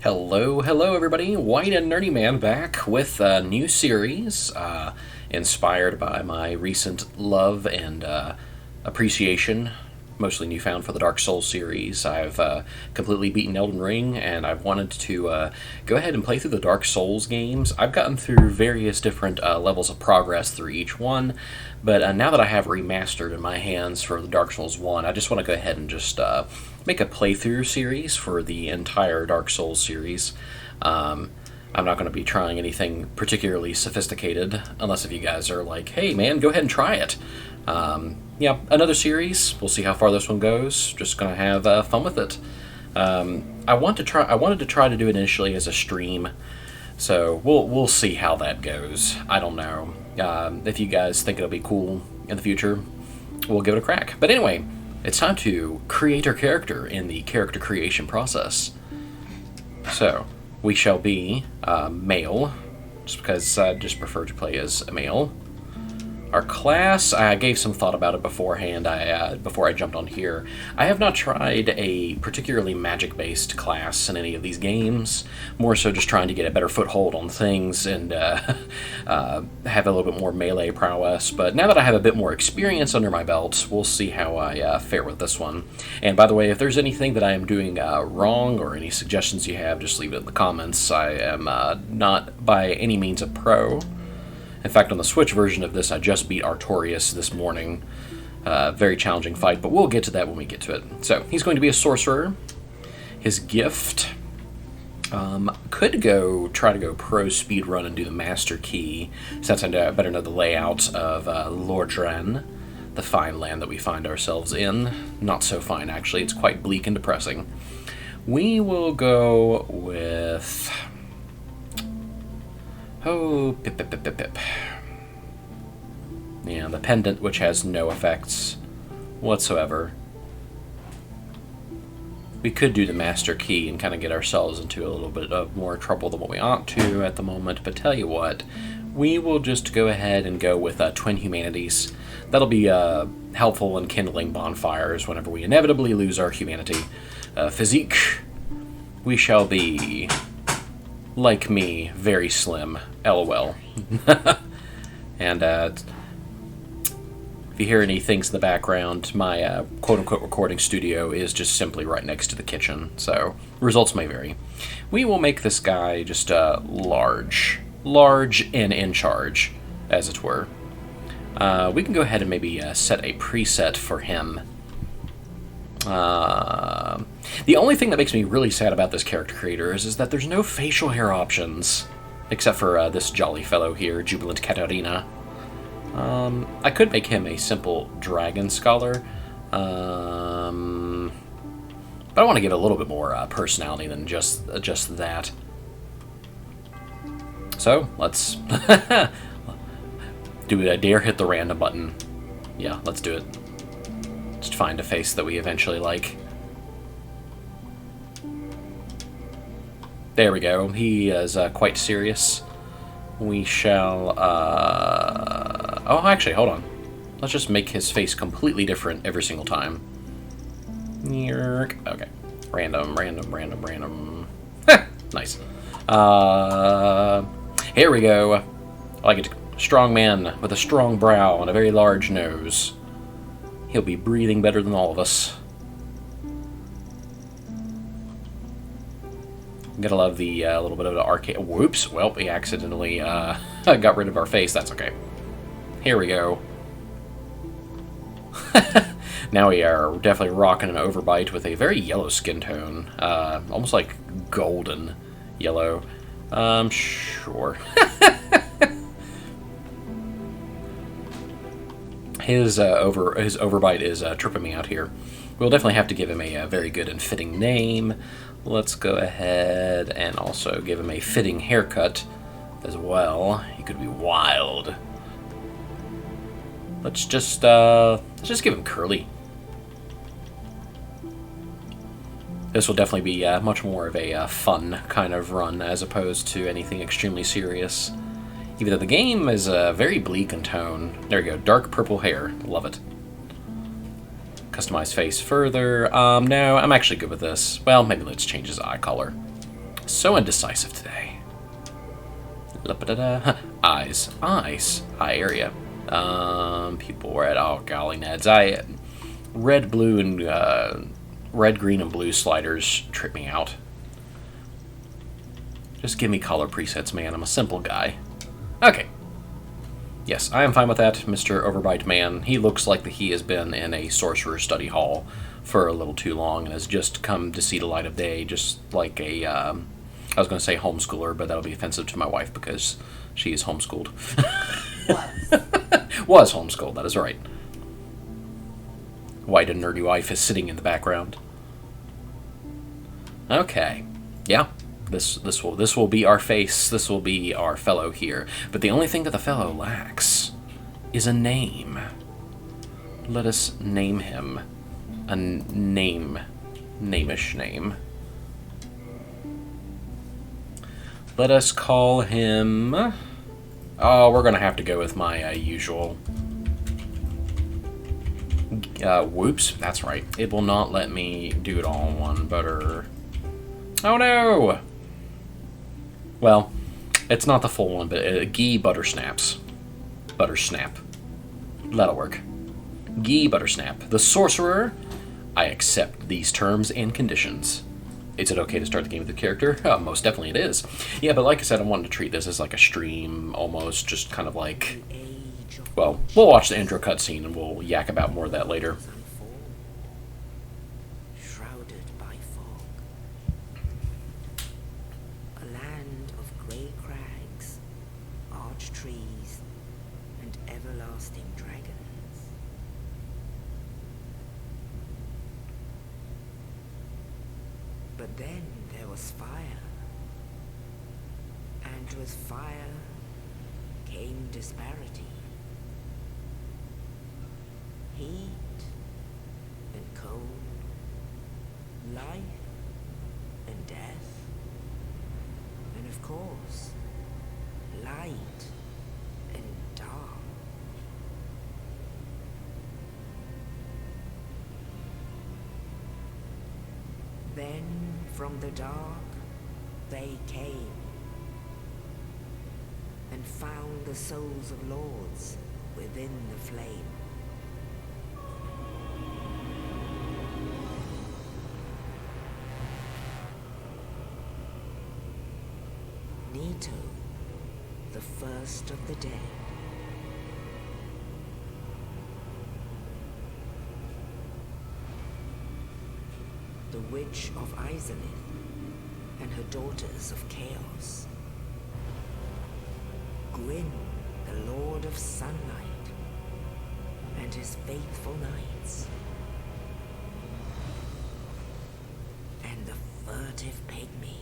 Hello everybody, White and Nerdy Man back with a new series, inspired by my recent love and appreciation, mostly newfound for the Dark Souls series. I've completely beaten Elden Ring, and I've wanted to go ahead and play through the Dark Souls games. I've gotten through various different levels of progress through each one, but now that I have Remastered in my hands for the Dark Souls 1, I just want to go ahead and just make a playthrough series for the entire Dark Souls series. I'm not going to be trying anything particularly sophisticated, unless if you guys are like, hey man, go ahead and try it. Yeah, another series. We'll see how far this one goes. Just going to have fun with it. I wanted to try to do it initially as a stream, so we'll see how that goes. I don't know. If you guys think it'll be cool in the future, we'll give it a crack. But anyway, it's time to create our character in the character creation process. So, we shall be male, just because I just prefer to play as a male. Our class, I gave some thought about it beforehand, before I jumped on here. I have not tried a particularly magic-based class in any of these games, more so just trying to get a better foothold on things and have a little bit more melee prowess. But now that I have a bit more experience under my belt, we'll see how I fare with this one. And by the way, if there's anything that I am doing wrong or any suggestions you have, just leave it in the comments. I am not by any means a pro. In fact, on the Switch version of this, I just beat Artorias this morning. Very challenging fight, but we'll get to that when we get to it. So, he's going to be a sorcerer. His gift could try to go pro speedrun and do the master key, since I better know the layout of Lordran, the fine land that we find ourselves in. Not so fine, actually. It's quite bleak and depressing. We will go with... Oh, pip. Yeah, the pendant, which has no effects whatsoever. We could do the master key and kind of get ourselves into a little bit of more trouble than what we ought to at the moment, but tell you what, we will just go ahead and go with Twin Humanities. That'll be helpful in kindling bonfires whenever we inevitably lose our humanity. Physique, we shall be... like me, very slim. LOL. And if you hear any things in the background, my quote-unquote recording studio is just simply right next to the kitchen, so results may vary. We will make this guy just large and in charge, as it were. We can go ahead and maybe set a preset for him. The only thing that makes me really sad about this character creator is that there's no facial hair options, except for this jolly fellow here, Jubilant Katarina. I could make him a simple dragon scholar, but I want to give it a little bit more personality than just that. So, let's do a dare hit the random button. Yeah, let's do it. Just find a face that we eventually like. There we go. He is quite serious. We shall... Oh, actually, hold on. Let's just make his face completely different every single time. Okay. Random. Nice. Here we go. I like it. Strong man with a strong brow and a very large nose. He'll be breathing better than all of us. Gotta love the little bit of the arcade. Whoops! Well, we accidentally got rid of our face. That's okay. Here we go. Now we are definitely rocking an overbite with a very yellow skin tone. Almost like golden yellow. Sure. His overbite is tripping me out here. We'll definitely have to give him a very good and fitting name. Let's go ahead and also give him a fitting haircut as well. He could be wild. Let's just give him curly. This will definitely be much more of a fun kind of run as opposed to anything extremely serious. Even though the game is very bleak in tone. There we go, dark purple hair. Love it. Customize face further. No, I'm actually good with this. Well, maybe let's change his eye color. So indecisive today. La-ba-da-da. Eyes. Eyes. Eye area. People were at... Oh, golly, Neds. Red, blue, and... red, green, and blue sliders trip me out. Just give me color presets, man. I'm a simple guy. Okay. Yes, I am fine with that, Mr. Overbite Man. He looks like he has been in a sorcerer study hall for a little too long and has just come to see the light of day, just like a, I was going to say homeschooler, but that'll be offensive to my wife because she is homeschooled. Was homeschooled, that is right. White and nerdy wife is sitting in the background. Okay. Yeah. This will be our face. This will be our fellow here. But the only thing that the fellow lacks is a name. Let us name him. A name-ish name. Let us call him... Oh, we're gonna have to go with my usual. Whoops, that's right. It will not let me do it all in one. Oh no! Well, it's not the full one, but Buttersnaps. Buttersnap. That'll work. Buttersnap. The sorcerer. I accept these terms and conditions. Is it okay to start the game with the character? Oh, most definitely it is. Yeah, but like I said, I wanted to treat this as like a stream, almost, just kind of like... Well, we'll watch the intro cutscene and we'll yak about more of that later. But then there was fire, and with fire came disparity, heat and cold, life and death, and of course, light and dark. Then from the dark they came and found the souls of lords within the flame. Nito, the first of the dead. The Witch of Izalith and her daughters of Chaos. Gwyn, the Lord of Sunlight, and his faithful knights. And the furtive pygmy,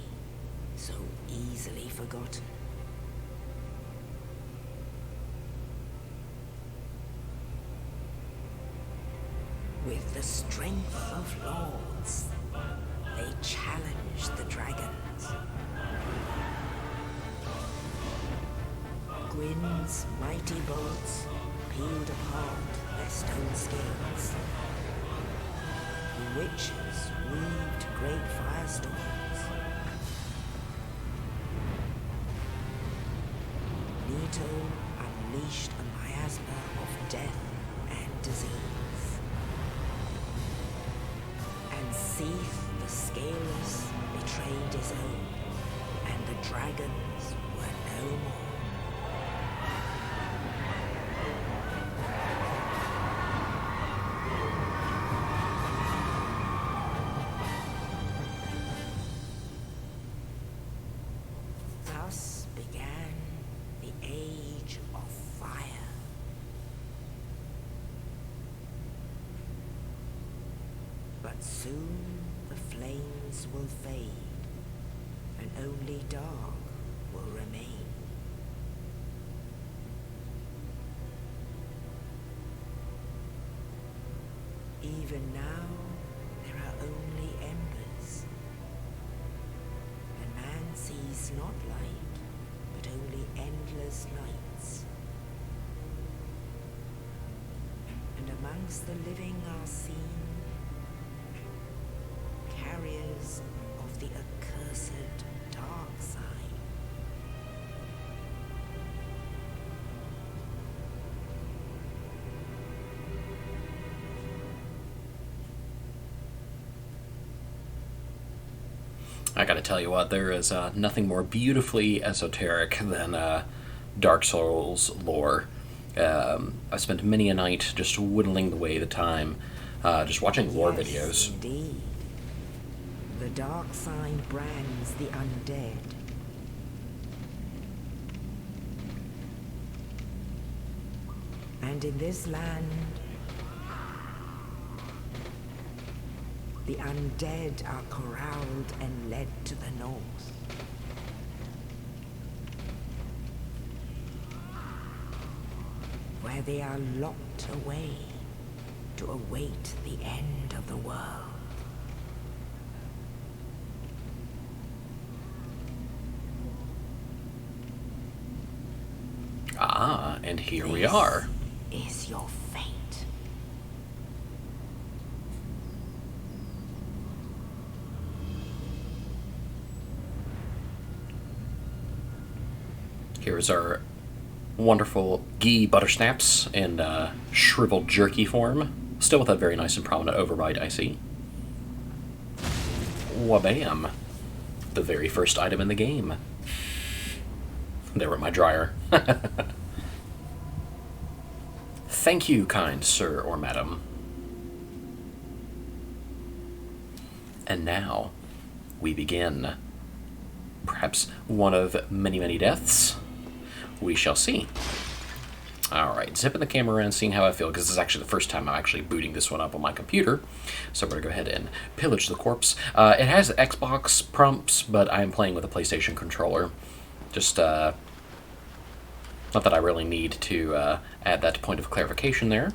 so easily forgotten. With the strength of lords, they challenged the dragons. Gwyn's mighty bolts peeled apart their stone scales. The witches weaved great firestorms. Nito unleashed a miasma of death and disease. Seath the Scaleless betrayed his own, and the dragons were no more. Thus began the Age of Fire. But soon the flames will fade, and only dark will remain. Even now, there are only embers, and man sees not light, but only endless nights. And amongst the living are seen carriers of the accursed dark. I gotta tell you what, there is nothing more beautifully esoteric than Dark Souls lore. I spent many a night just whittling away the time, just watching lore videos. Indeed. The dark side brands the undead. And in this land, the undead are corralled and led to the north. Where they are locked away to await the end of the world. Ah, and here we are. Is your fate. Here's our wonderful ghee buttersnaps in shriveled jerky form. Still with that very nice and prominent overbite, I see. Wabam. The very first item in the game. There went my dryer. Thank you, kind sir or madam. And now, we begin. Perhaps one of many, many deaths? We shall see. Alright, zipping the camera around, seeing how I feel, because this is actually the first time I'm actually booting this one up on my computer. So we're going to go ahead and pillage the corpse. It has Xbox prompts, but I am playing with a PlayStation controller. Just, not that I really need to add that point of clarification there.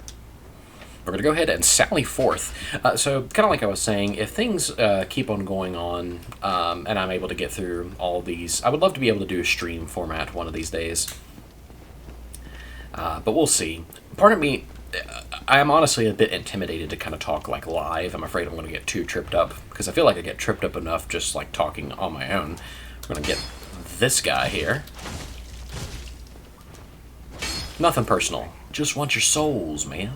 We're going to go ahead and sally forth. So, kind of like I was saying, if things keep on going on, and I'm able to get through all these, I would love to be able to do a stream format one of these days. But we'll see. Part of me, I am honestly a bit intimidated to kind of talk like live. I'm afraid I'm going to get too tripped up, because I feel like I get tripped up enough just like talking on my own. We're going to get this guy here. Nothing personal. Just want your souls, man.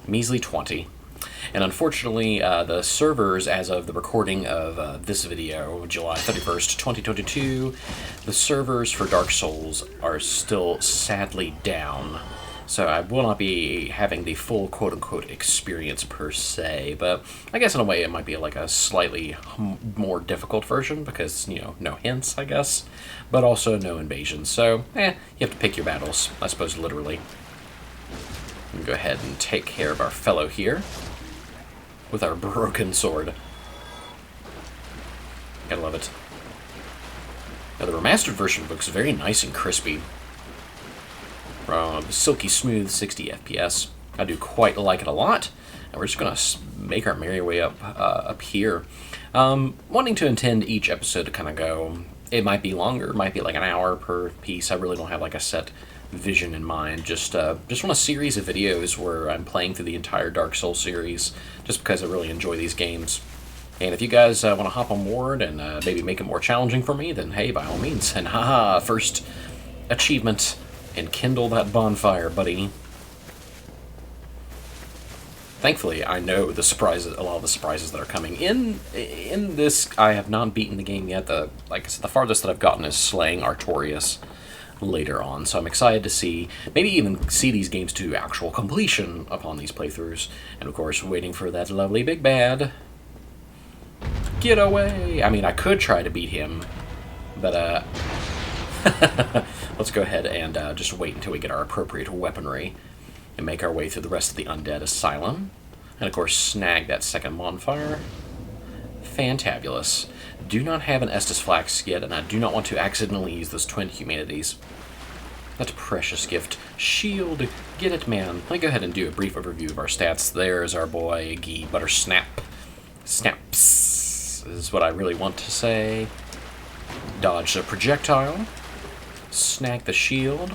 Measly 20. And unfortunately, the servers, as of the recording of this video, July 31st, 2022, the servers for Dark Souls are still sadly down. So I will not be having the full quote-unquote experience per se, but I guess in a way it might be like a slightly more difficult version because, you know, no hints, I guess, but also no invasions. So, you have to pick your battles, I suppose, literally. We'll go ahead and take care of our fellow here with our broken sword. Gotta love it. Now, the remastered version looks very nice and crispy. Silky smooth 60 FPS. I do quite like it a lot. And we're just gonna make our merry way up here. Wanting to intend each episode to kind of go, it might be longer, it might be like an hour per piece. I really don't have like a set vision in mind. Just want a series of videos where I'm playing through the entire Dark Souls series, just because I really enjoy these games. And if you guys want to hop on board and maybe make it more challenging for me, then hey, by all means. And haha, first achievement, and kindle that bonfire, buddy. Thankfully, I know the surprises, a lot of the surprises that are coming. In this, I have not beaten the game yet. Like I said, the farthest that I've gotten is slaying Artorias later on. So I'm excited to see, maybe even see these games to actual completion upon these playthroughs. And of course, waiting for that lovely big bad. Get away! I mean, I could try to beat him, but let's go ahead and just wait until we get our appropriate weaponry and make our way through the rest of the undead asylum. And of course, snag that second bonfire. Fantabulous. Do not have an Estus Flax yet, and I do not want to accidentally use those twin humanities. That precious gift. Shield. Get it, man. Let me go ahead and do a brief overview of our stats. There's our boy, ghee Buttersnap. Snaps is what I really want to say. Dodge the projectile. Snag the shield.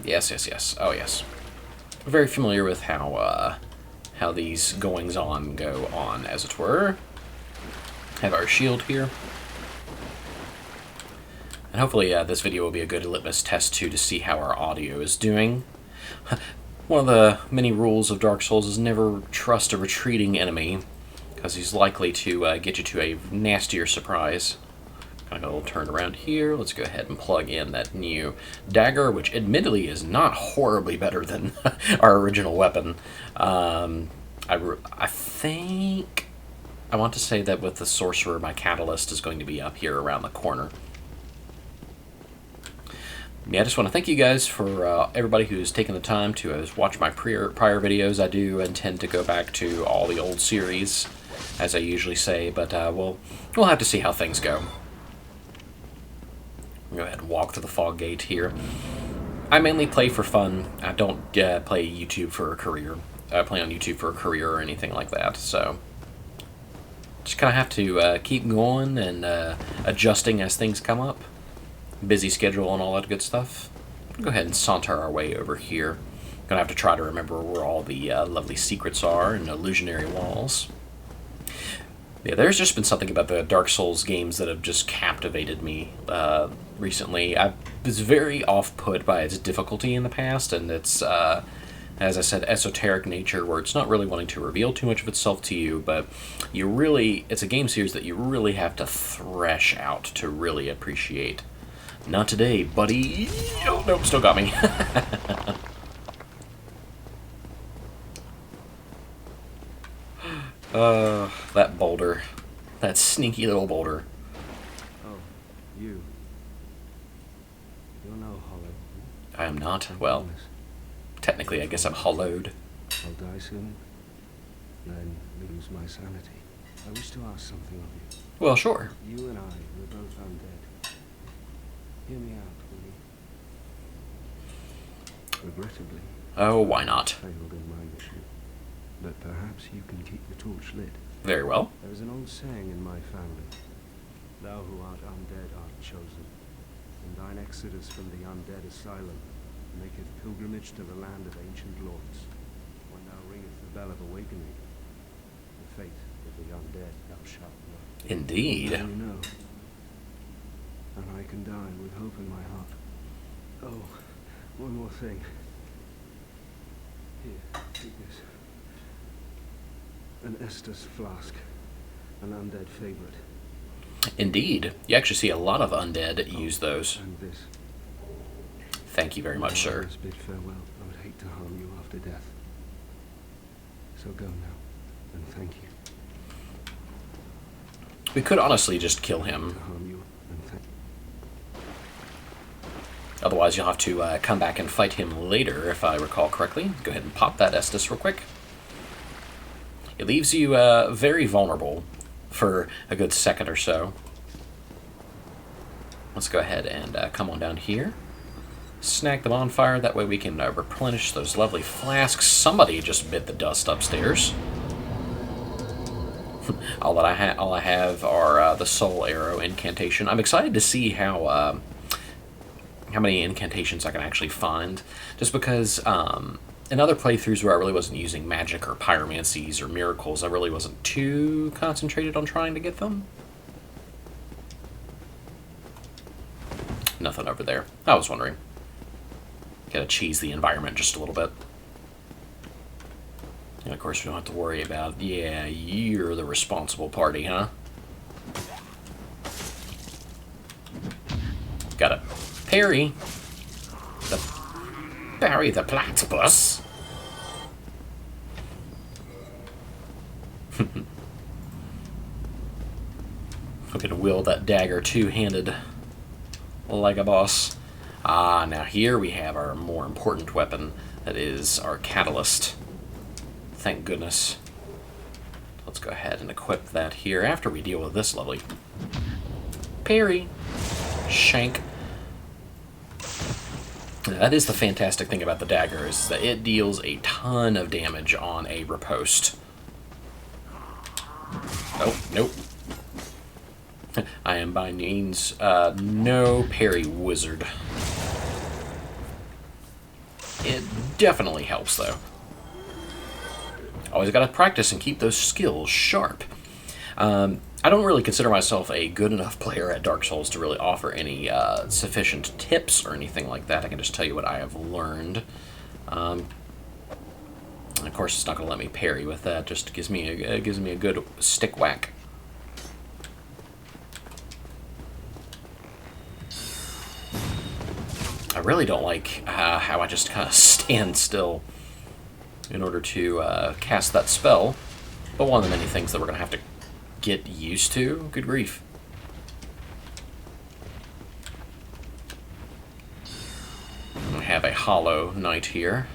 Yes, yes, yes. Oh, yes. Very familiar with how these goings-on go on, as it were. Have our shield here. And hopefully this video will be a good litmus test, too, to see how our audio is doing. One of the many rules of Dark Souls is never trust a retreating enemy, because he's likely to get you to a nastier surprise. Kind of a little turn around here. Let's go ahead and plug in that new dagger, which admittedly is not horribly better than our original weapon. I think I want to say that with the sorcerer, my catalyst is going to be up here around the corner. Yeah, I just want to thank you guys for everybody who's taken the time to watch my prior videos. I do intend to go back to all the old series, as I usually say, but we'll have to see how things go. Go ahead and walk through the fog gate here. I mainly play for fun. I don't play YouTube for a career. I play on YouTube for a career or anything like that, so just kind of have to keep going and adjusting as things come up. Busy schedule and all that good stuff. Go ahead and saunter our way over here. Gonna have to try to remember where all the lovely secrets are and illusionary walls. Yeah, there's just been something about the Dark Souls games that have just captivated me recently. I was very off-put by its difficulty in the past, and its, as I said, esoteric nature, where it's not really wanting to reveal too much of itself to you, but it's a game series that you really have to thresh out to really appreciate. Not today, buddy. Oh, nope, still got me. That boulder. That sneaky little boulder. Oh, you. You're no hollow. I am not. Well, technically, I guess I'm hollowed. I'll die soon, then lose my sanity. I wish to ask something of you. Well, sure. You and I were both undead. Hear me out, will you? Regrettably. Oh, why not? Failed in my mission. But perhaps you can keep the torch lit. Very well. There is an old saying in my family. Thou who art undead art chosen, and thine exodus from the undead asylum maketh pilgrimage to the land of ancient lords. When thou ringeth the bell of awakening, the fate of the undead thou shalt know. Indeed. Now you know, and I can die with hope in my heart. Oh, one more thing. Here, take this. An Estus flask, an undead favorite. Indeed. You actually see a lot of undead use those. And this. Thank you very much, sir. Let's bid farewell. I would hate to harm you after death. So go now, and thank you. We could honestly just kill him. Harm you, and thank Otherwise, you'll have to come back and fight him later, if I recall correctly. Go ahead and pop that Estus real quick. It leaves you very vulnerable for a good second or so. Let's go ahead and come on down here. Snag the bonfire, that way we can replenish those lovely flasks. Somebody just bit the dust upstairs. all I have are the soul arrow incantation. I'm excited to see how many incantations I can actually find, just because in other playthroughs where I really wasn't using magic or pyromancies or miracles, I really wasn't too concentrated on trying to get them. Nothing over there. I was wondering. Gotta cheese the environment just a little bit. And of course we don't have to worry about, yeah, you're the responsible party, huh? Gotta parry the platypus. We're gonna wield that dagger two-handed like a boss. Ah, now here we have our more important weapon, that is our catalyst. Thank goodness. Let's go ahead and equip that here after we deal with this lovely parry. Shank. That is the fantastic thing about the dagger, is that it deals a ton of damage on a riposte. Oh, nope. I am by means no parry wizard. It definitely helps, though. Always gotta practice and keep those skills sharp. I don't really consider myself a good enough player at Dark Souls to really offer any sufficient tips or anything like that. I can just tell you what I have learned. Of course, it's not going to let me parry with that. Just gives me a good stick whack. I really don't like how I just kind of stand still in order to cast that spell. But one of the many things that we're going to have to get used to. Good grief. I have a hollow knight here.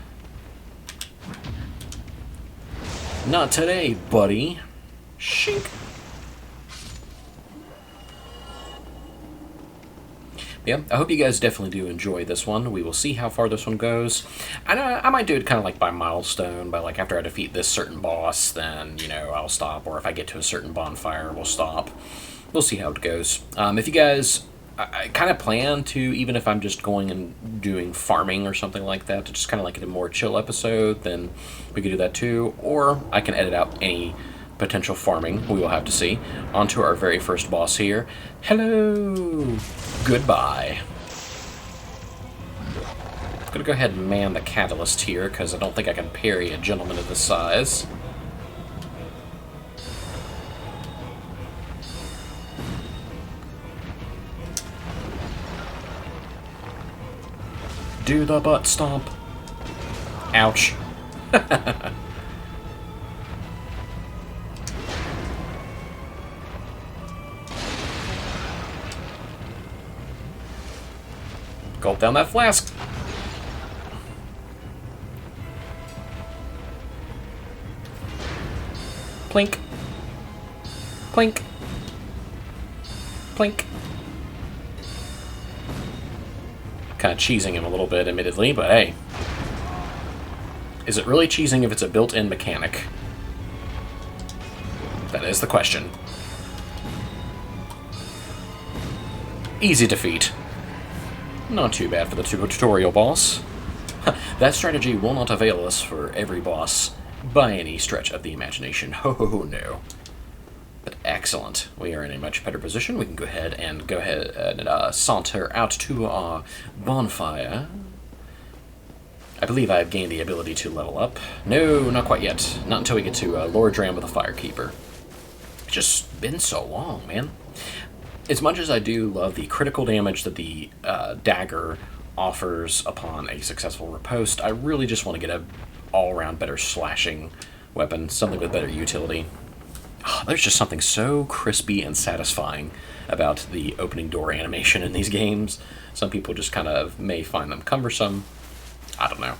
Not today, buddy. Shink. Yeah, I hope you guys definitely do enjoy this one. We will see how far this one goes. I might do it kind of like by milestone, by like after I defeat this certain boss, then, you know, I'll stop. Or if I get to a certain bonfire, we'll stop. We'll see how it goes. If you guys... I kind of plan to, even if I'm just going and doing farming or something like that, to just kind of like a more chill episode, then we could do that too. Or I can edit out any potential farming, we will have to see. On to our very first boss here. Hello! Goodbye. I'm gonna go ahead and man the catalyst here, because I don't think I can parry a gentleman of this size. Do the butt stomp. Ouch. Gulp down that flask. Plink. Plink. Plink. Kind of cheesing him a little bit, admittedly, but hey. Is it really cheesing if it's a built-in mechanic? That is the question. Easy defeat. Not too bad for the tutorial boss. That strategy will not avail us for every boss by any stretch of the imagination. Ho, no. But excellent. We are in a much better position. We can go ahead and saunter out to our bonfire. I believe I have gained the ability to level up. No, not quite yet. Not until we get to Lord Dram with the Firekeeper. It's just been so long, man. As much as I do love the critical damage that the dagger offers upon a successful riposte, I really just want to get a all-around better slashing weapon, something with better utility. Oh, there's just something so crispy and satisfying about the opening door animation in these games. Some people just kind of may find them cumbersome. I don't know.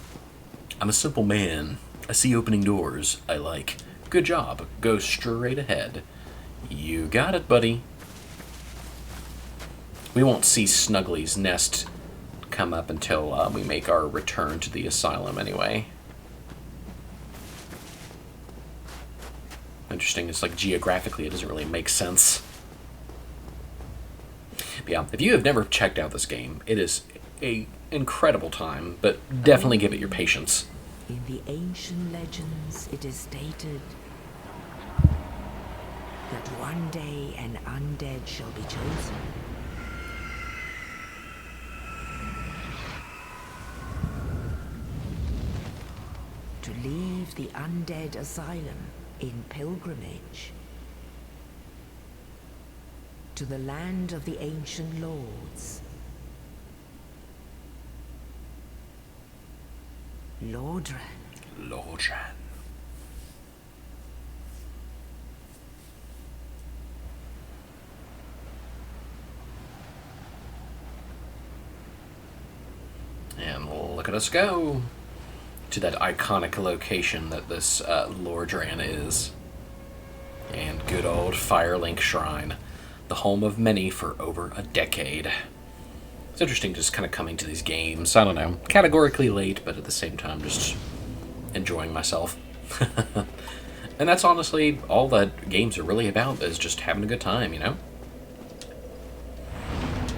I'm a simple man. I see opening doors I like. Good job. Go straight ahead. You got it, buddy. We won't see Snuggly's nest come up until we make our return to the asylum anyway. Interesting, it's like geographically it doesn't really make sense. But yeah, if you have never checked out this game, it is a incredible time, but definitely give it your patience. In the ancient legends, it is stated that one day an undead shall be chosen. To leave the undead asylum in pilgrimage to the land of the ancient lords. Lordran. Lordran. And look at us go to that iconic location that this Lordran is. And good old Firelink Shrine, the home of many for over a decade. It's interesting just kind of coming to these games, I don't know, categorically late, but at the same time just enjoying myself. And that's honestly all that games are really about, is just having a good time, you know?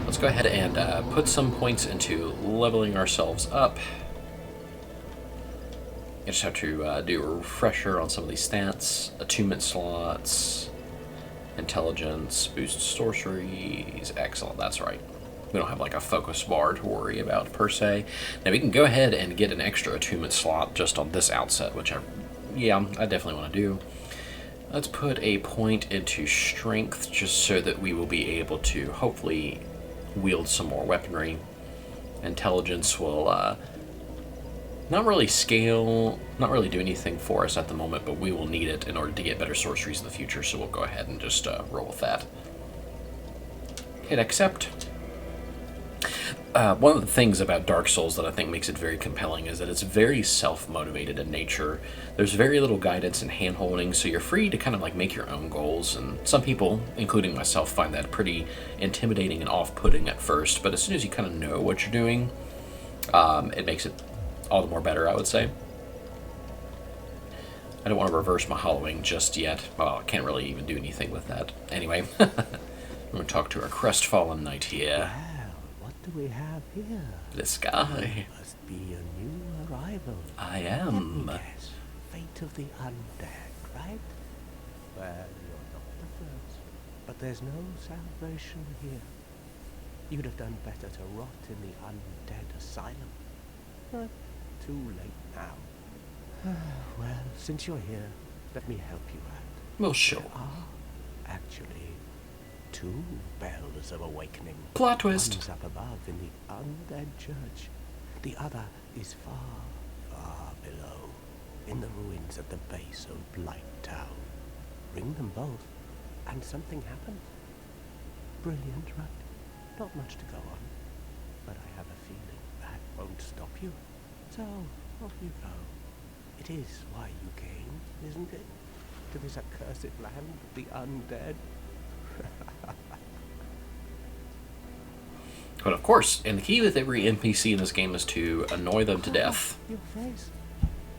Let's go ahead and put some points into leveling ourselves up. I just have to do a refresher on some of these stats. Attunement slots, intelligence, boost sorceries. Excellent, that's right. We don't have like a focus bar to worry about per se. Now we can go ahead and get an extra attunement slot just on this outset, which I definitely want to do. Let's put a point into strength just so that we will be able to hopefully wield some more weaponry. Intelligence will not really scale, not really do anything for us at the moment, but we will need it in order to get better sorceries in the future, so we'll go ahead and just roll with that. Hit accept. One of the things about Dark Souls that I think makes it very compelling is that it's very self-motivated in nature. There's very little guidance and hand-holding, so you're free to kind of like make your own goals, and some people, including myself, find that pretty intimidating and off-putting at first, but as soon as you kind of know what you're doing, it makes it all the more better, I would say. I don't want to reverse my hollowing just yet. Well, I can't really even do anything with that. Anyway, I'm going to talk to our crestfallen knight here. Do we have here? This guy. You must be a new arrival. I am. Let me guess. Fate of the undead, right? Well, you're not the first. But there's no salvation here. You'd have done better to rot in the undead asylum. But too late now. Well, since you're here, let me help you out. Well, sure. There are actually 2 bells of awakening. Plot twist. One's up above in the undead church. The other is far, far below, in the ruins at the base of Blight Town. Ring them both, and something happens. Brilliant, right? Not much to go on, but I have a feeling that won't stop you. So, off you go. It is why you came, isn't it? To this accursed land of the undead. But of course, and the key with every NPC in this game is to annoy them to death. Your face.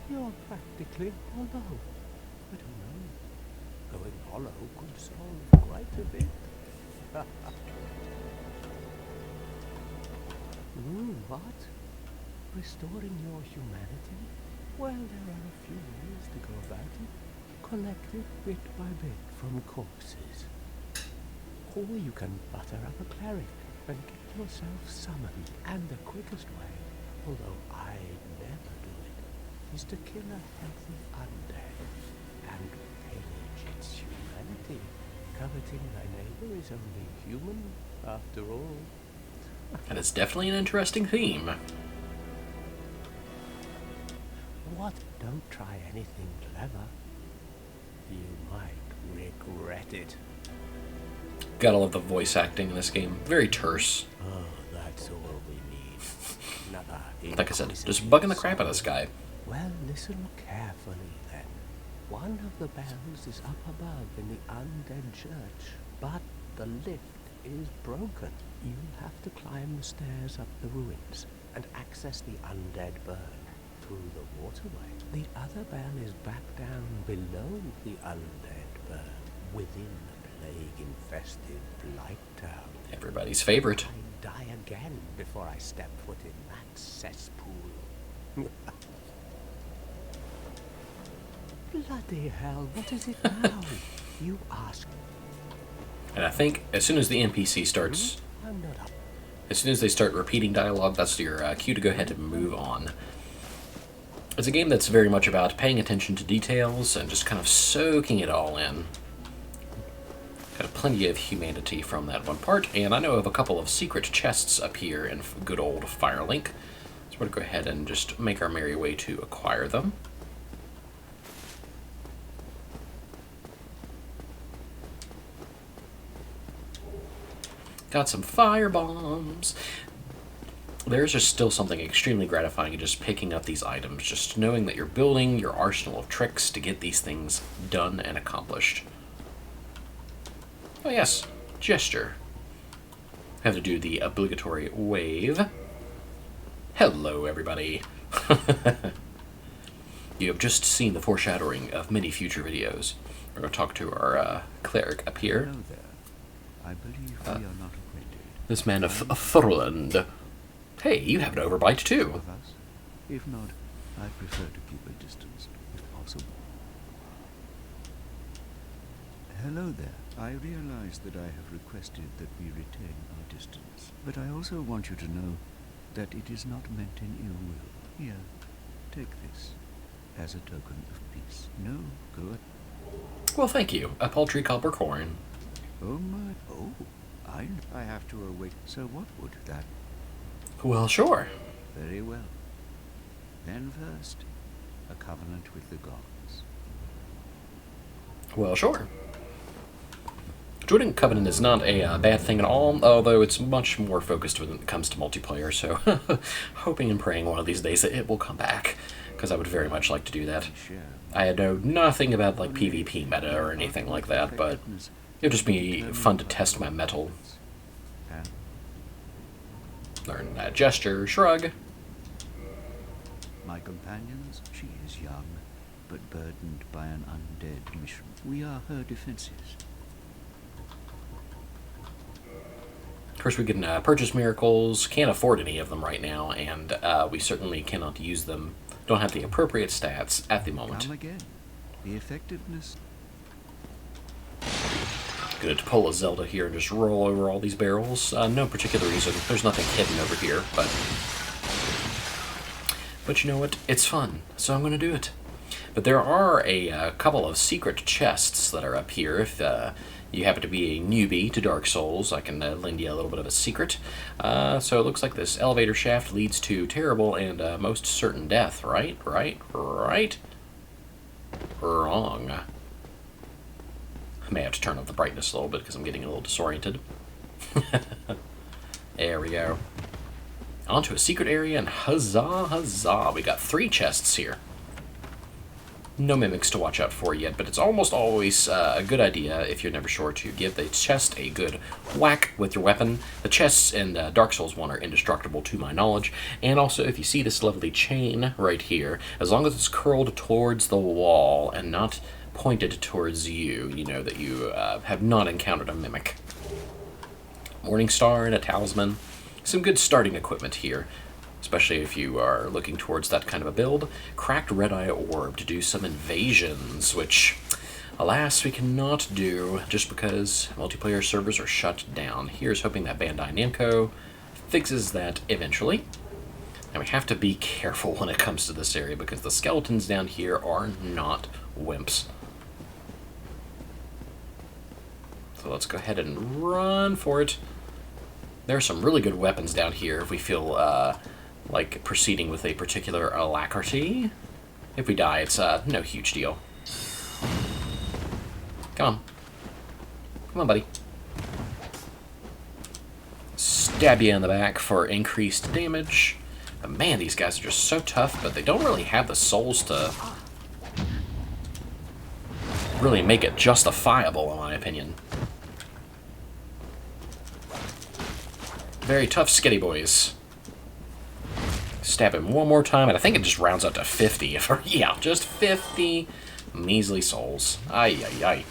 You're practically hollow. But who knows? Going hollow could solve quite a bit. What? Restoring your humanity? Well, there are a few ways to go about it. Collect it bit by bit from corpses. Or you can butter up a cleric and get yourself summoned. And the quickest way, although I never do it, is to kill a healthy undead and pillage its humanity. Coveting thy neighbor is only human, after all. And it's definitely an interesting theme. What? Don't try anything clever. You might regret it. Gotta love the voice acting in this game. Very terse. Oh, that's all we need. Another Like I said, just bugging the crap out of this guy. Well, listen carefully then. One of the bells is up above in the undead church, but the lift is broken. You'll have to climb the stairs up the ruins and access the undead Berg through the waterway. The other bell is back down below the undead Berg, within the plague-infested Blight Town. Everybody's favorite. I'd die again before I step foot in that cesspool. Bloody hell, what is it now? You ask. And I think as soon as the NPC starts, I'm not up. as soon as they start repeating dialogue, that's your cue to go ahead and move on. It's a game that's very much about paying attention to details and just kind of soaking it all in. Got plenty of humanity from that one part, and I know of a couple of secret chests up here in good old Firelink. So we're going to go ahead and just make our merry way to acquire them. Got some fire bombs. There's just still something extremely gratifying in just picking up these items, just knowing that you're building your arsenal of tricks to get these things done and accomplished. Oh yes, gesture. Have to do the obligatory wave. Hello, everybody. You have just seen the foreshadowing of many future videos. We're going to talk to our cleric up here. Hello there. I believe we are not acquainted. This man of Thorland. Hey, you have an overbite too. Of us? If not, I prefer to keep a distance, if possible. Hello there. I realize that I have requested that we retain our distance. But I also want you to know that it is not meant in ill will. Here, take this as a token of peace. No, go ahead. Well, thank you. A paltry copper coin. Oh my, oh, I have to await. So what would that? Well, sure. Very well. Then first, a covenant with the gods. Well, sure. Joining Covenant is not a bad thing at all, although it's much more focused when it comes to multiplayer, so hoping and praying one of these days that it will come back, because I would very much like to do that. I know nothing about, like, PvP meta or anything like that, but it would just be fun to test my metal. Learn that gesture, shrug. My companions, she is young, but burdened by an undead mission. We are her defenses. Of course, we can purchase miracles, can't afford any of them right now, and we certainly cannot use them, don't have the appropriate stats at the moment. Come again. The effectiveness. Good to pull a Zelda here and just roll over all these barrels. No particular reason. There's nothing hidden over here, but you know what? It's fun, so I'm going to do it. But there are a couple of secret chests that are up here. If you happen to be a newbie to Dark Souls, I can lend you a little bit of a secret. So it looks like this elevator shaft leads to terrible and most certain death, right? Wrong. I may have to turn up the brightness a little bit because I'm getting a little disoriented. There we go. Onto a secret area, and huzzah, huzzah, we got 3 chests here. No mimics to watch out for yet, but it's almost always a good idea, if you're never sure, to give the chest a good whack with your weapon. The chests in Dark Souls 1 are indestructible to my knowledge, and also if you see this lovely chain right here, as long as it's curled towards the wall and not pointed towards you, you know that you have not encountered a mimic. Morning Star and a talisman. Some good starting equipment here, especially if you are looking towards that kind of a build. Cracked red-eye orb to do some invasions, which, alas, we cannot do just because multiplayer servers are shut down. Here's hoping that Bandai Namco fixes that eventually. And we have to be careful when it comes to this area because the skeletons down here are not wimps. So let's go ahead and run for it. There are some really good weapons down here if we feel like proceeding with a particular alacrity. If we die, it's no huge deal. Come on. Come on, buddy. Stab you in the back for increased damage. But man, these guys are just so tough, but they don't really have the souls to really make it justifiable, in my opinion. Very tough skitty boys. Stab him one more time, and I think it just rounds up to 50. Yeah, just 50 measly souls. Ay, ay, ay.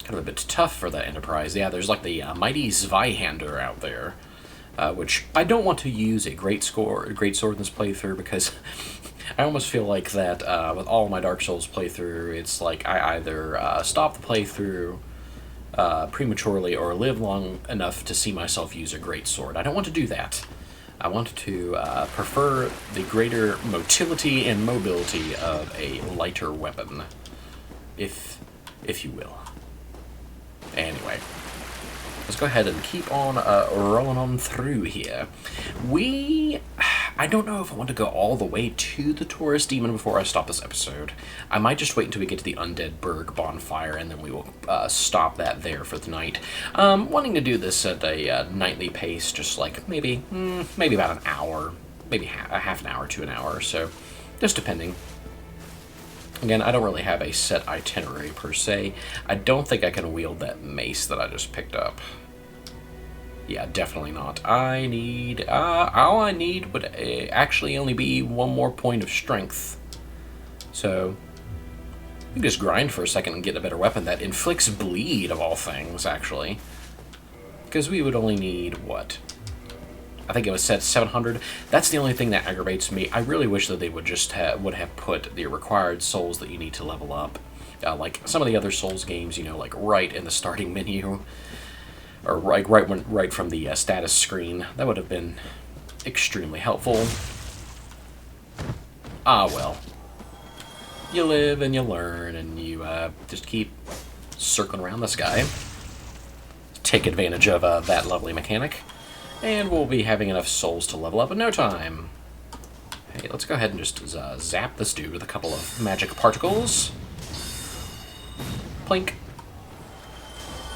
Kind of a bit tough for that Enterprise. Yeah, there's like the mighty Zweihander out there, which I don't want to use a great sword in this playthrough because I almost feel like that with all my Dark Souls playthrough, it's like I either stop the playthrough prematurely or live long enough to see myself use a great sword. I don't want to do that. I want to prefer the greater motility and mobility of a lighter weapon, if you will. Anyway, let's go ahead and keep on rolling on through here. I don't know if I want to go all the way to the Taurus Demon before I stop this episode. I might just wait until we get to the Undead Berg bonfire, and then we will stop that there for the night. Wanting to do this at a nightly pace, just like maybe about an hour, maybe a half an hour to an hour or so, just depending. Again, I don't really have a set itinerary per se. I don't think I can wield that mace that I just picked up. Yeah, definitely not. All I need would actually only be one more point of strength. So, you can just grind for a second and get a better weapon that inflicts bleed, of all things, actually. Because we would only need, what? I think it was set 700. That's the only thing that aggravates me. I really wish that they would just would have put the required souls that you need to level up. Like some of the other Souls games, you know, like right in the starting menu. or right from the status screen. That would have been extremely helpful. Ah, well. You live and you learn, and you just keep circling around this guy. Take advantage of that lovely mechanic, and we'll be having enough souls to level up in no time. Hey, let's go ahead and just zap this dude with a couple of magic particles. Plink.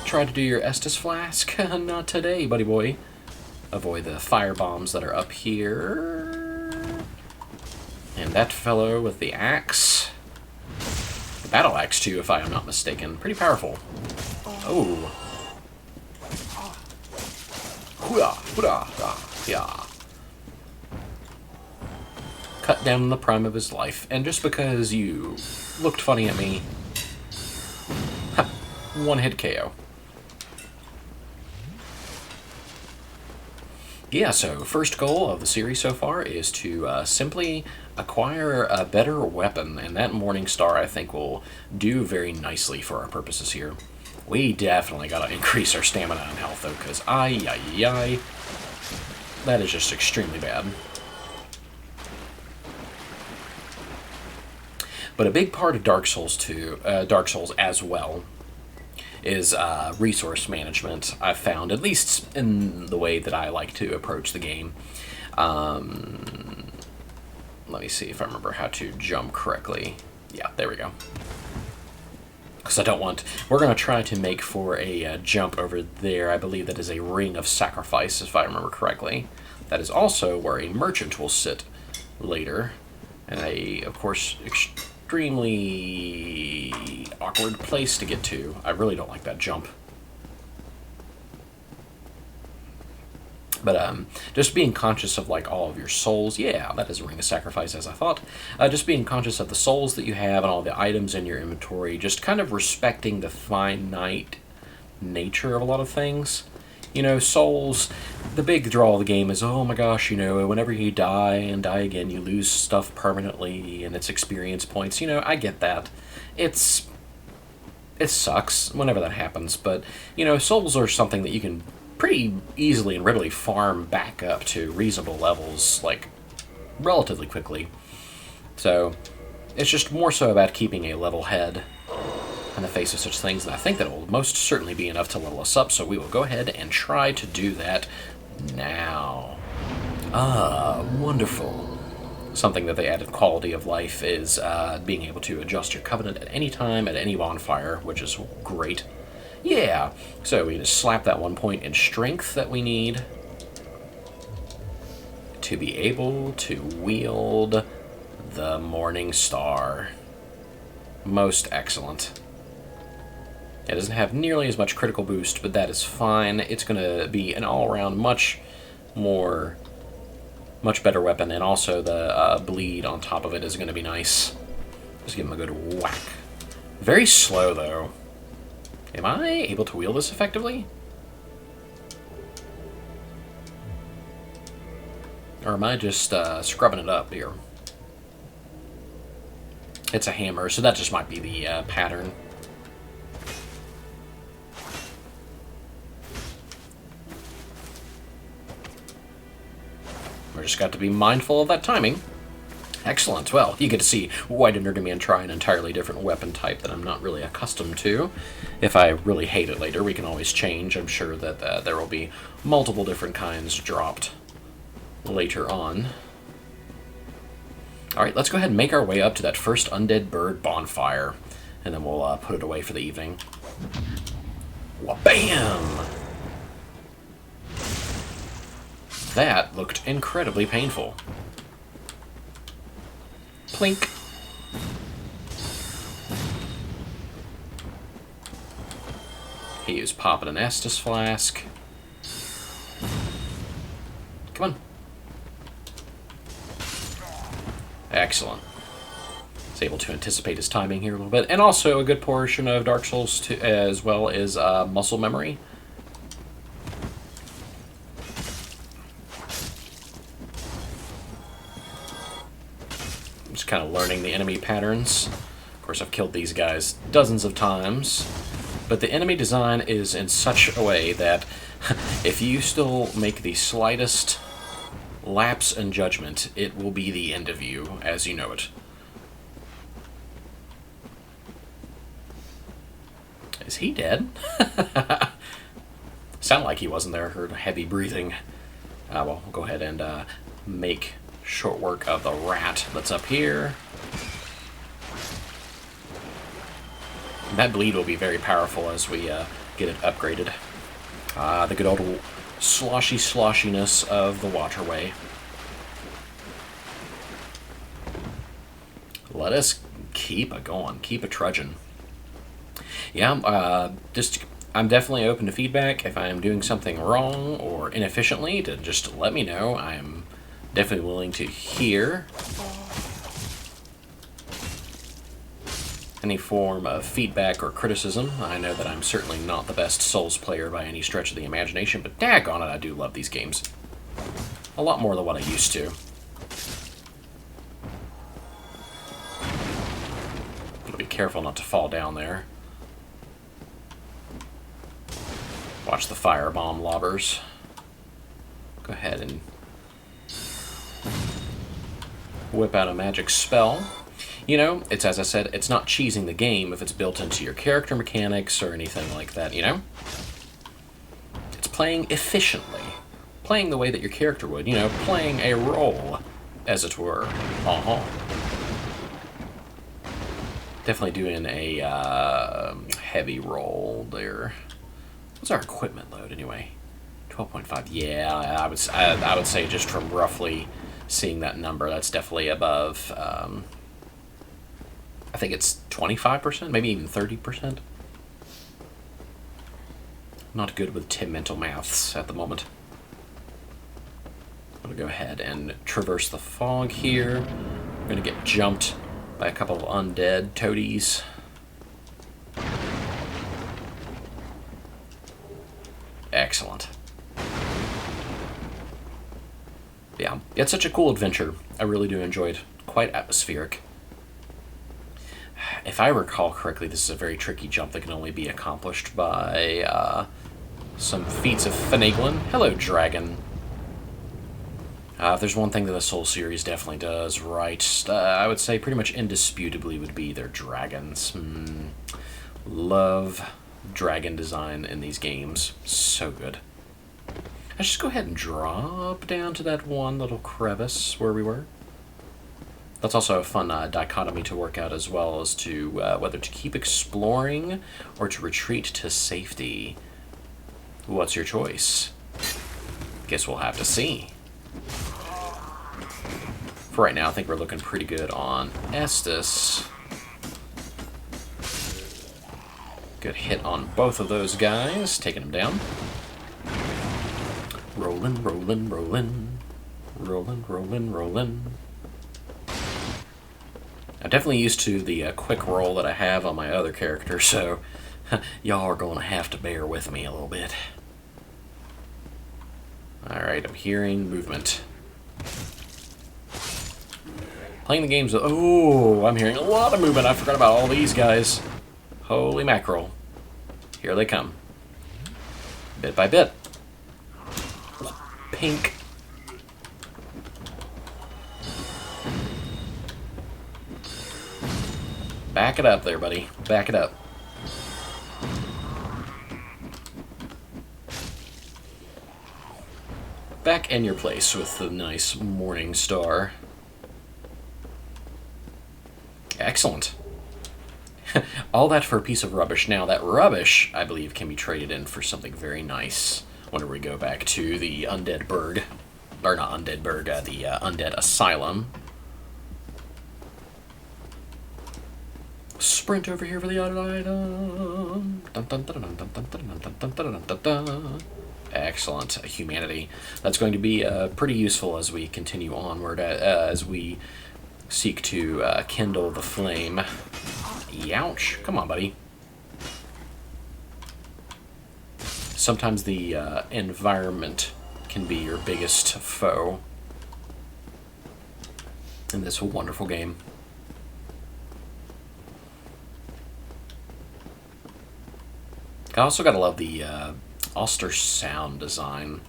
Try to do your Estus Flask. Not today, buddy boy. Avoid the fire bombs that are up here. And that fellow with the axe. The battle axe, too, if I am not mistaken. Pretty powerful. Oh. Yeah. Cut down the prime of his life. And just because you looked funny at me, one hit KO. Yeah, so first goal of the series so far is to simply acquire a better weapon, and that Morning Star I think will do very nicely for our purposes here. We definitely gotta increase our stamina and health though, because that is just extremely bad. But a big part of Dark Souls as well, is resource management, I've found, at least in the way that I like to approach the game. Let me see if I remember how to jump correctly. Yeah, there we go. Because I don't want... We're going to try to make for a jump over there. I believe that is a ring of sacrifice, if I remember correctly. That is also where a merchant will sit later. And of course, extremely awkward place to get to. I really don't like that jump. But just being conscious of like all of your souls. Yeah, that is a ring of sacrifice, as I thought. Just being conscious of the souls that you have and all the items in your inventory. Just kind of respecting the finite nature of a lot of things. You know, souls, the big draw of the game is, oh my gosh, you know, whenever you die and die again, you lose stuff permanently, and it's experience points. You know, I get that. It sucks whenever that happens, but, you know, souls are something that you can pretty easily and readily farm back up to reasonable levels, like, relatively quickly. So, it's just more so about keeping a level head in the face of such things, and I think that will most certainly be enough to level us up, so we will go ahead and try to do that now. Ah, wonderful. Something that they added quality of life is being able to adjust your covenant at any time, at any bonfire, which is great. Yeah, so we just slap that 1 point in strength that we need to be able to wield the Morning Star. Most excellent. It doesn't have nearly as much critical boost, but that is fine. It's going to be an all-around much better weapon, and also the bleed on top of it is going to be nice. Just give him a good whack. Very slow, though. Am I able to wield this effectively? Or am I just scrubbing it up here? It's a hammer, so that just might be the pattern. We're just got to be mindful of that timing. Excellent. Well, you get to see whiteandnerdyman try an entirely different weapon type that I'm not really accustomed to. If I really hate it later, we can always change. I'm sure that there will be multiple different kinds dropped later on. Alright, let's go ahead and make our way up to that first undead bird bonfire, and then we'll put it away for the evening. Wha-bam! That looked incredibly painful. Plink. He is popping an Estus Flask. Come on. Excellent. He's able to anticipate his timing here a little bit. And also a good portion of Dark Souls 2 as well is muscle memory. Just kind of learning the enemy patterns. Of course, I've killed these guys dozens of times. But the enemy design is in such a way that if you still make the slightest lapse in judgment, it will be the end of you as you know it. Is he dead? Sounded like he wasn't there. I heard heavy breathing. Well, we'll go ahead and make short work of the rat that's up here. That bleed will be very powerful as we get it upgraded. The good old sloshiness of the waterway. Let us keep it going, keep it trudging. Yeah, I'm definitely open to feedback. If I am doing something wrong or inefficiently, to just let me know. I am definitely willing to hear any form of feedback or criticism. I know that I'm certainly not the best Souls player by any stretch of the imagination, but daggone it, I do love these games. A lot more than what I used to. Gotta be careful not to fall down there. Watch the firebomb lobbers. Go ahead and whip out a magic spell. You know, it's, as I said, it's not cheesing the game if it's built into your character mechanics or anything like that, you know? It's playing efficiently. Playing the way that your character would, you know, playing a role, as it were. Definitely doing a heavy roll there. What's our equipment load, anyway? 12.5. Yeah, I would say just from roughly seeing that number, that's definitely above... I think it's 25%, maybe even 30%. Not good with mental maths at the moment. I'm going to go ahead and traverse the fog here. I'm going to get jumped by a couple of undead toadies. Excellent. Yeah, it's such a cool adventure. I really do enjoy it. Quite atmospheric. If I recall correctly, this is a very tricky jump that can only be accomplished by some feats of finagling. Hello, dragon. If there's one thing that the Soul series definitely does right, I would say pretty much indisputably would be their dragons. Love dragon design in these games. So good. Let's just go ahead and drop down to that one little crevice where we were. That's also a fun dichotomy to work out, as well as to whether to keep exploring or to retreat to safety. What's your choice? Guess we'll have to see. For right now, I think we're looking pretty good on Estus. Good hit on both of those guys, taking them down. Rolling, rolling, rolling. Rolling, rolling, rolling. I'm definitely used to the quick roll that I have on my other character, so y'all are going to have to bear with me a little bit. Alright, I'm hearing movement. Playing the games... Oh, I'm hearing a lot of movement. I forgot about all these guys. Holy mackerel. Here they come. Bit by bit. Pink. Back it up there, buddy. Back it up. Back in your place with the nice morning star. Excellent. All that for a piece of rubbish. Now, that rubbish, I believe, can be traded in for something very nice whenever we go back to the Undead Berg. Or not Undead Berg, the Undead Asylum. Sprint over here for the other item. Excellent. Humanity. That's going to be pretty useful as we continue onward, as we seek to kindle the flame. Youch. Come on, buddy. Sometimes the environment can be your biggest foe in this wonderful game. I also gotta love the Auster sound design.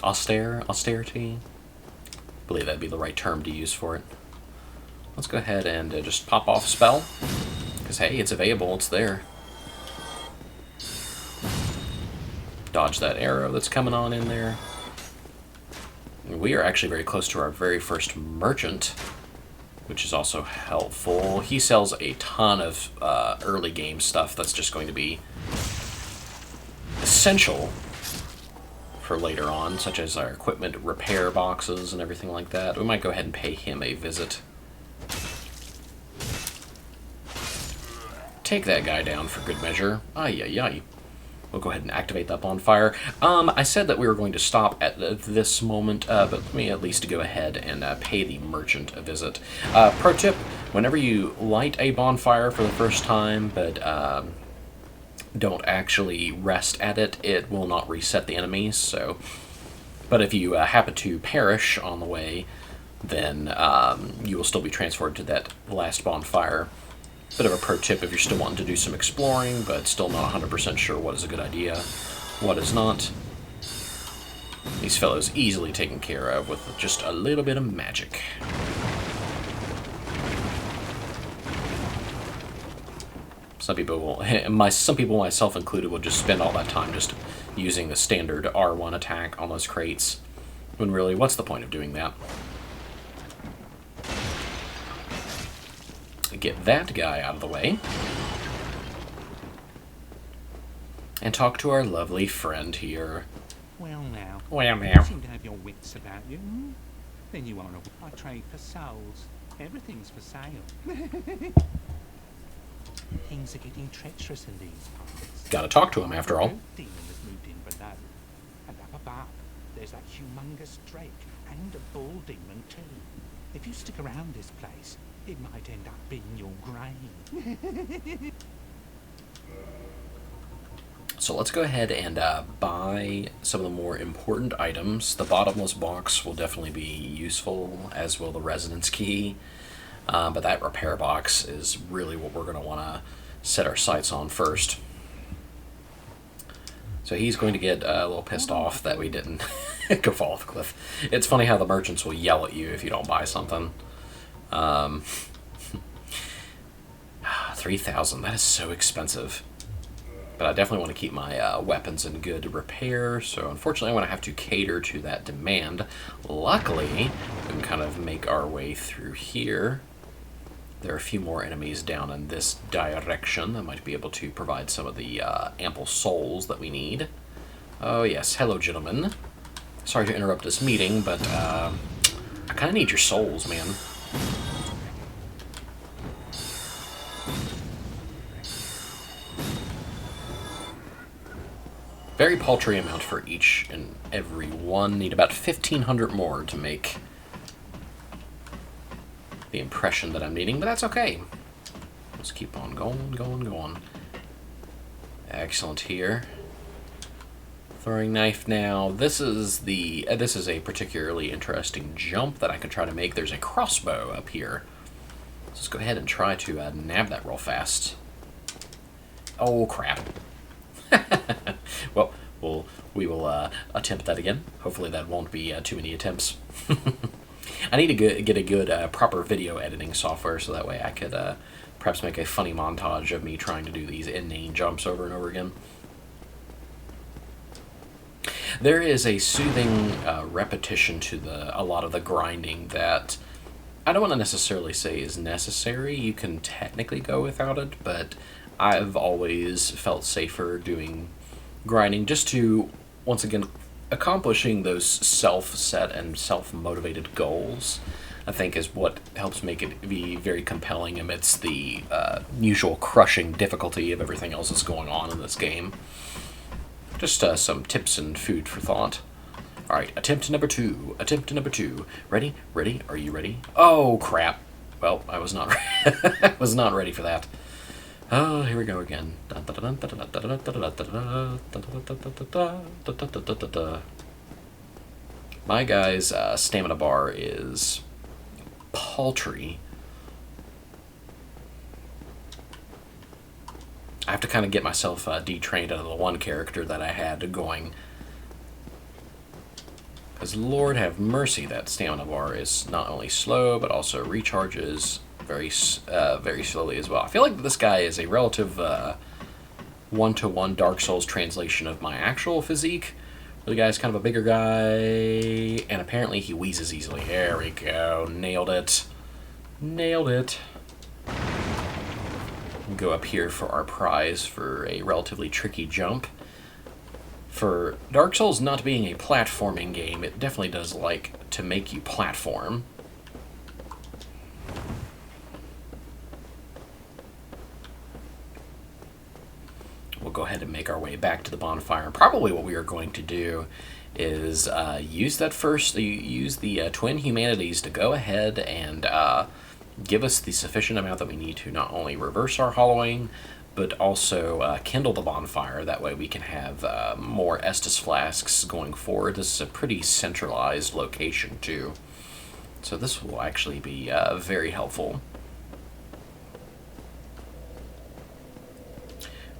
Austerity? I believe that'd be the right term to use for it. Let's go ahead and just pop off spell. Because, hey, it's available, it's there. Dodge that arrow that's coming on in there. We are actually very close to our very first merchant, which is also helpful. He sells a ton of early game stuff that's just going to be essential for later on, such as our equipment repair boxes and everything like that. We might go ahead and pay him a visit. Take that guy down for good measure. Ay, ay, ay. We'll go ahead and activate that bonfire. I said that we were going to stop at this moment, but let me at least go ahead and pay the merchant a visit. Pro tip, whenever you light a bonfire for the first time, but don't actually rest at it, it will not reset the enemies. So, but if you happen to perish on the way, then you will still be transferred to that last bonfire. Bit of a pro tip if you're still wanting to do some exploring, but still not 100% sure what is a good idea, what is not. These fellows easily taken care of with just a little bit of magic. Some people, myself included, will just spend all that time just using the standard R1 attack on those crates, when really, what's the point of doing that? Get that guy out of the way. And talk to our lovely friend here. Well now. Well now. You seem to have your wits about you. Hmm? Then you are I trade for souls. Everything's for sale. Things are getting treacherous in these parts. Gotta talk to him after all. The demon has moved in below. And up above, there's that humongous drake and a bull demon too. If you stick around this place, it might end up being your grave. So let's go ahead and buy some of the more important items. The bottomless box will definitely be useful, as will the resonance key. But that repair box is really what we're going to want to set our sights on first. So he's going to get a little pissed off that we didn't go fall off the cliff. It's funny how the merchants will yell at you if you don't buy something. 3,000, that is so expensive. But I definitely want to keep my weapons in good repair, so unfortunately I'm going to have to cater to that demand. Luckily, we can kind of make our way through here. There are a few more enemies down in this direction that might be able to provide some of the ample souls that we need. Oh yes, hello gentlemen. Sorry to interrupt this meeting, but I kind of need your souls, man. Very paltry amount for each and every one. Need about 1,500 more to make the impression that I'm needing, but that's okay. Let's keep on going. Excellent here. Throwing knife now. This is a particularly interesting jump that I can try to make. There's a crossbow up here. Let's go ahead and try to nab that real fast. Oh crap. Well, we will attempt that again. Hopefully that won't be too many attempts. I need to get a good proper video editing software so that way I could perhaps make a funny montage of me trying to do these inane jumps over and over again. There is a soothing repetition to a lot of the grinding that I don't want to necessarily say is necessary. You can technically go without it, but I've always felt safer doing grinding just to, once again, accomplishing those self-set and self-motivated goals, I think is what helps make it be very compelling amidst the usual crushing difficulty of everything else that's going on in this game. Just some tips and food for thought. Alright, attempt number two. Ready? Are you ready? Oh, crap. Well, I was not I was not ready for that. Oh, here we go again. My guy's stamina bar is paltry. I have to kind of get myself detrained out of the one character that I had going. Because Lord have mercy, that stamina bar is not only slow, but also recharges very slowly as well. I feel like this guy is a relative one-to-one Dark Souls translation of my actual physique. The guy's kind of a bigger guy, and apparently he wheezes easily. There we go. Nailed it. Nailed it. Go up here for our prize for a relatively tricky jump. For Dark Souls not being a platforming game, it definitely does like to make you platform. We'll go ahead and make our way back to the bonfire. And probably what we are going to do is use the twin humanities to go ahead and give us the sufficient amount that we need to not only reverse our hollowing, but also kindle the bonfire. That way we can have more Estus flasks going forward. This is a pretty centralized location too, so this will actually be very helpful.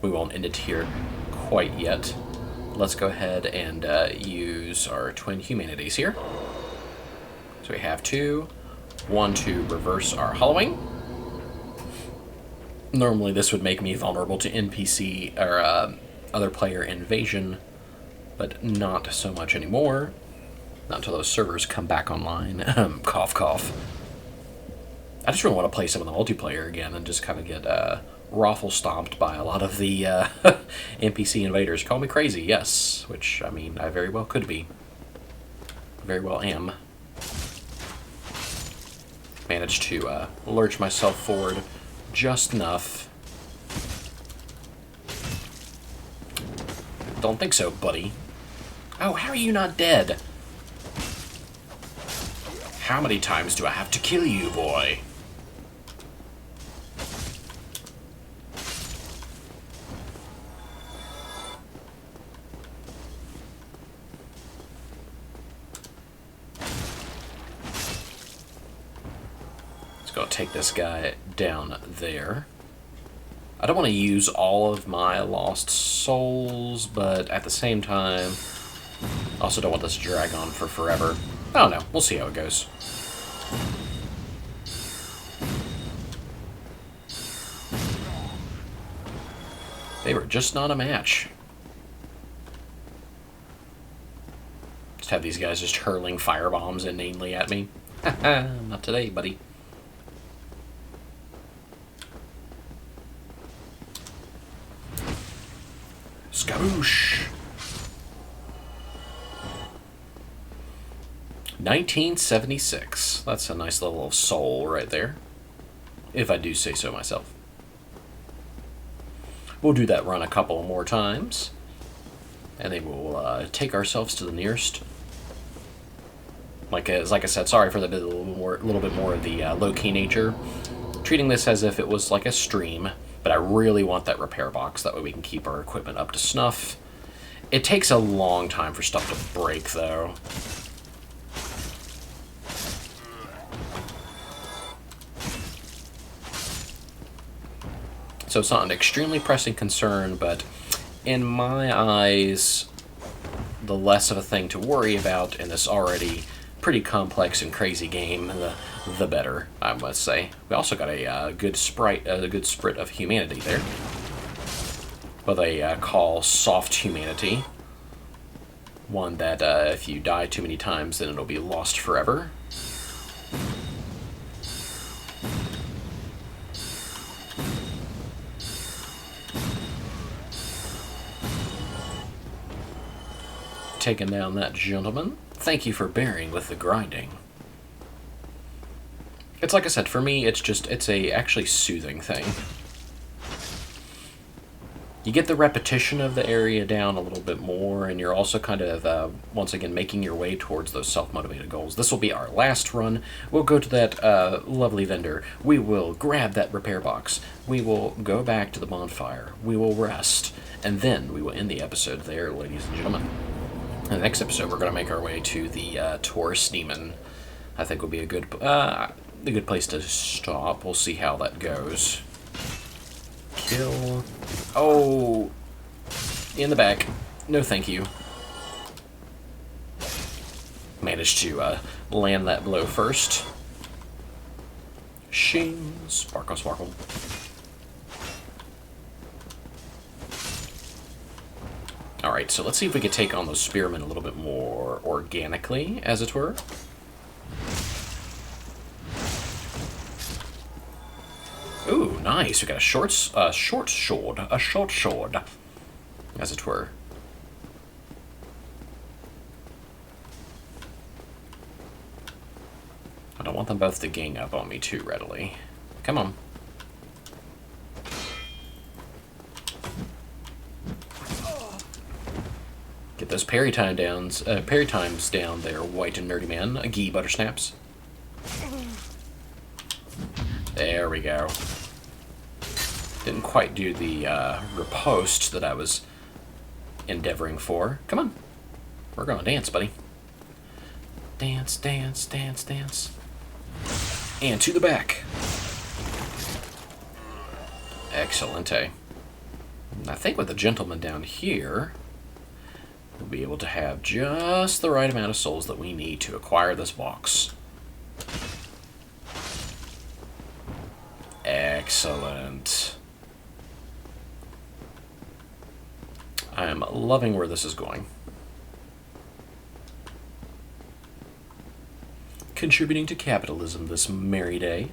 We won't end it here quite yet. Let's go ahead and use our twin humanities here. So we have one to reverse our hollowing. Normally this would make me vulnerable to NPC or other player invasion, but not so much anymore. Not until those servers come back online. Cough, cough. I just really want to play some of the multiplayer again and just kind of get raffle stomped by a lot of the NPC invaders. Call me crazy, yes, which, I mean, I very well could be. Very well am. Managed to lurch myself forward just enough. Don't think so, buddy. Oh, how are you not dead? How many times do I have to kill you, boy? Take this guy down there. I don't want to use all of my lost souls, but at the same time, I also don't want this to drag on for forever. I don't know. We'll see how it goes. They were just not a match. Just have these guys just hurling firebombs inanely at me. Haha, not today, buddy. Skaboosh! 1976. That's a nice level of soul right there, if I do say so myself. We'll do that run a couple more times, and then we'll take ourselves to the nearest. Like I said, sorry for the little bit more of the low-key nature. Treating this as if it was like a stream. But I really want that repair box, that way we can keep our equipment up to snuff. It takes a long time for stuff to break, though. So it's not an extremely pressing concern, but in my eyes, the less of a thing to worry about in this already pretty complex and crazy game, the better, I must say. We also got a good sprit of humanity there. What they call soft humanity. One that if you die too many times, then it'll be lost forever. Taking down that gentleman. Thank you for bearing with the grinding. It's like I said, for me, it's a actually soothing thing. You get the repetition of the area down a little bit more, and you're also kind of, once again, making your way towards those self-motivated goals. This will be our last run. We'll go to that lovely vendor. We will grab that repair box. We will go back to the bonfire. We will rest. And then we will end the episode there, ladies and gentlemen. In the next episode, we're going to make our way to the Taurus Demon. I think will be a good place to stop. We'll see how that goes. Kill. Oh! In the back. No thank you. Managed to land that blow first. Shing. Sparkle, sparkle. Alright, so let's see if we can take on those spearmen a little bit more organically, as it were. Ooh, nice. We got a short sword, as it were. I don't want them both to gang up on me too readily. Come on. Get those parry times down there, white and nerdy man. Agee, Buttersnaps. There we go. Didn't quite do the riposte that I was endeavoring for. Come on. We're gonna dance, buddy. Dance, dance, dance, dance. And to the back. Excellente. I think with the gentleman down here, we'll be able to have just the right amount of souls that we need to acquire this box. Excellent. I am loving where this is going. Contributing to capitalism this merry day.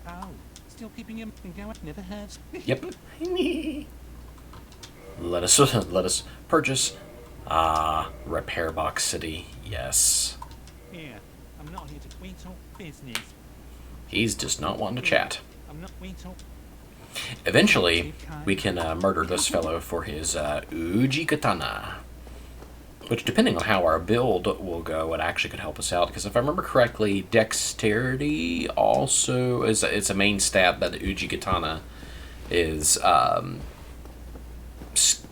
Oh, still keeping him going? Never has. Yep. Let us purchase. Repair box city. Yes. Here, I'm not here to talk business. He's just not wanting to chat. I'm not talk. Eventually, we can murder this fellow for his Uji Katana. Which, depending on how our build will go, it actually could help us out. Because if I remember correctly, dexterity also is it's a main stat that the Uji Katana is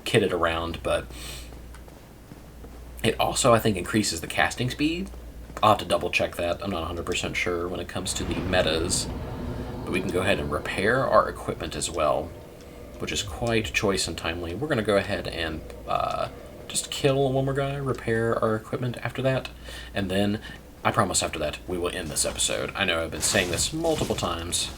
kitted around. But it also, I think, increases the casting speed. I'll have to double check that. I'm not 100% sure when it comes to the metas. But we can go ahead and repair our equipment as well, which is quite choice and timely. We're going to go ahead and just kill one more guy, repair our equipment after that, and then, I promise after that, we will end this episode. I know I've been saying this multiple times.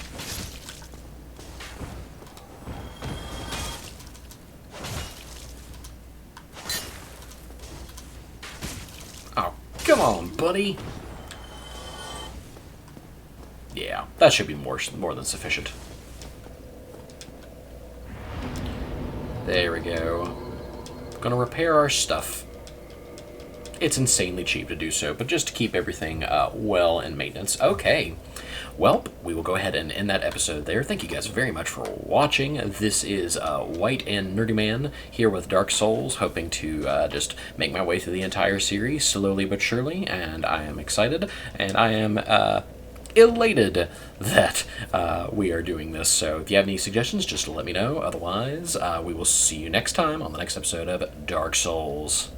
Oh, come on, buddy! Yeah, that should be more than sufficient. There we go. Gonna repair our stuff. It's insanely cheap to do so, but just to keep everything well in maintenance. Okay. Well, we will go ahead and end that episode there. Thank you guys very much for watching. This is White and Nerdy Man here with Dark Souls, hoping to just make my way through the entire series slowly but surely, and I am excited, and I am elated that we are doing this. So if you have any suggestions, just let me know. Otherwise, we will see you next time on the next episode of Dark Souls.